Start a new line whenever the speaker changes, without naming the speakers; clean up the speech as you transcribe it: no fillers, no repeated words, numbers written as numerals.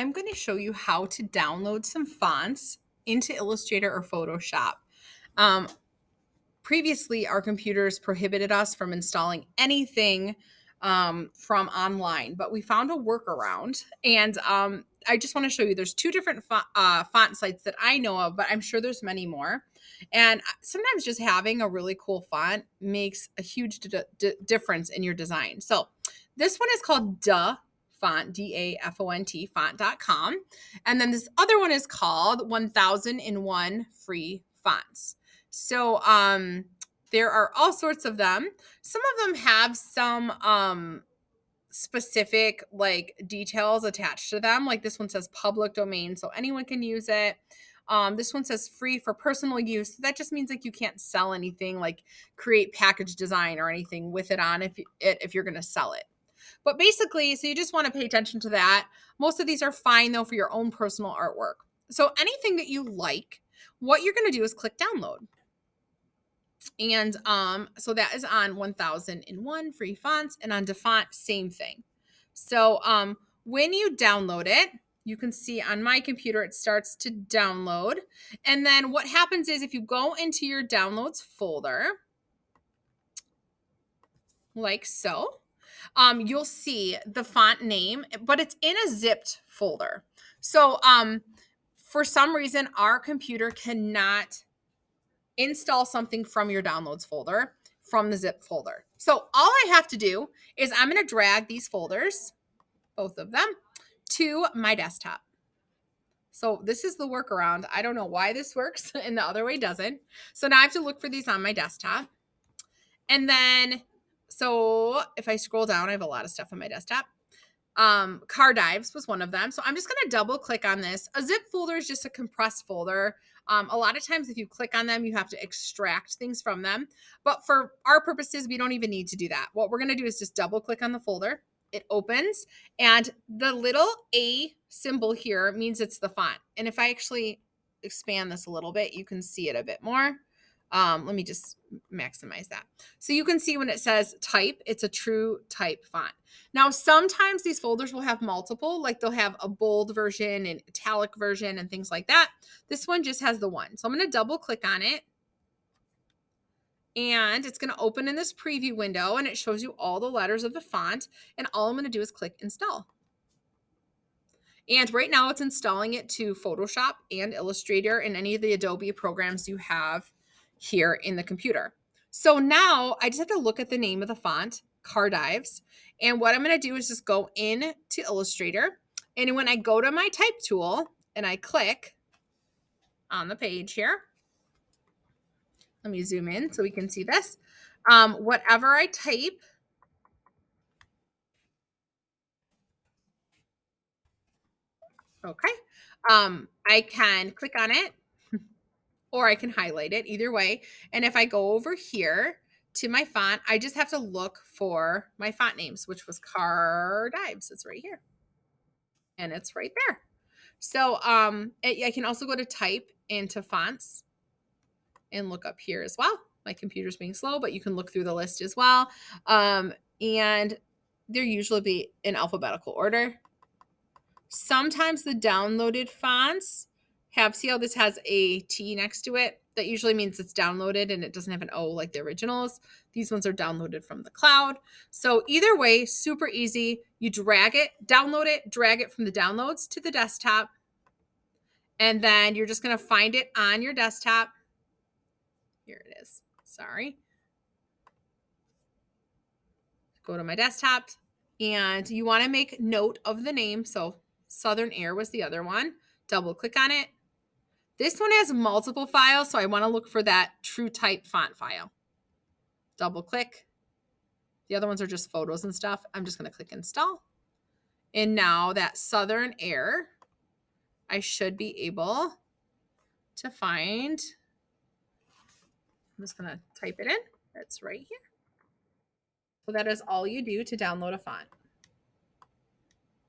I'm going to show you how to download some fonts into Illustrator or Photoshop. Um, Previously, our computers prohibited us from installing anything from online, but we found a workaround. And I just want to show you there's two different font sites that I know of, but I'm sure there's many more. And sometimes just having a really cool font makes a huge difference in your design. So this one is called Dafont, Dafont, font.com. And then this other one is called 1001 Free Fonts. So there are all sorts of them. Some of them have some specific like details attached to them. Like this one says public domain, so anyone can use it. This one says free for personal use. That just means like you can't sell anything, like create package design or anything with it on if you're going to sell it. But basically, so you just want to pay attention to that. Most of these are fine though for your own personal artwork. So anything that you like, what you're going to do is click download. And so that is on 1001 Free Fonts, and on Dafont, same thing. So when you download it, you can see on my computer, it starts to download. And then what happens is if you go into your downloads folder, like so, you'll see the font name, but it's in a zipped folder. So for some reason, our computer cannot install something from your downloads folder from the zip folder. So all I have to do is I'm going to drag these folders, both of them, to my desktop. So this is the workaround. I don't know why this works and the other way doesn't. So now I have to look for these on my desktop. And then, so if I scroll down, I have a lot of stuff on my desktop. Cardives was one of them. So I'm just going to double click on this. A zip folder is just a compressed folder. A lot of times if you click on them, you have to extract things from them. But for our purposes, we don't even need to do that. What we're going to do is just double click on the folder. It opens, and the little A symbol here means it's the font. And if I actually expand this a little bit, you can see it a bit more. Let me just maximize that. So you can see when it says type, it's a true type font. Now, sometimes these folders will have multiple, like they'll have a bold version and italic version and things like that. This one just has the one. So I'm going to double click on it. And it's going to open in this preview window, and it shows you all the letters of the font. And all I'm going to do is click install. And right now it's installing it to Photoshop and Illustrator and any of the Adobe programs you have here in the computer. So now I just have to look at the name of the font, Cardives. And what I'm going to do is just go in to Illustrator. And when I go to my type tool and I click on the page here, let me zoom in so we can see this. Whatever I type, okay, I can click on it or I can highlight it, either way. And if I go over here to my font, I just have to look for my font names, which was Cardives. It's right here. And it's right there. So I can also go to type into fonts and look up here as well. My computer's being slow, but you can look through the list as well. And they're usually be in alphabetical order. Sometimes the downloaded fonts have, see how this has a T next to it? That usually means it's downloaded and it doesn't have an O like the originals. These ones are downloaded from the cloud. So either way, super easy. You drag it, download it, drag it from the downloads to the desktop. And then you're just going to find it on your desktop. Here it is. Sorry. Go to my desktop, and you want to make note of the name. So Southern Air was the other one. Double click on it. This one has multiple files, so I want to look for that true type font file. Double click. The other ones are just photos and stuff. I'm just going to click install. And now that Southern Air, I should be able to find, I'm just going to type it in. It's right here. So that is all you do to download a font.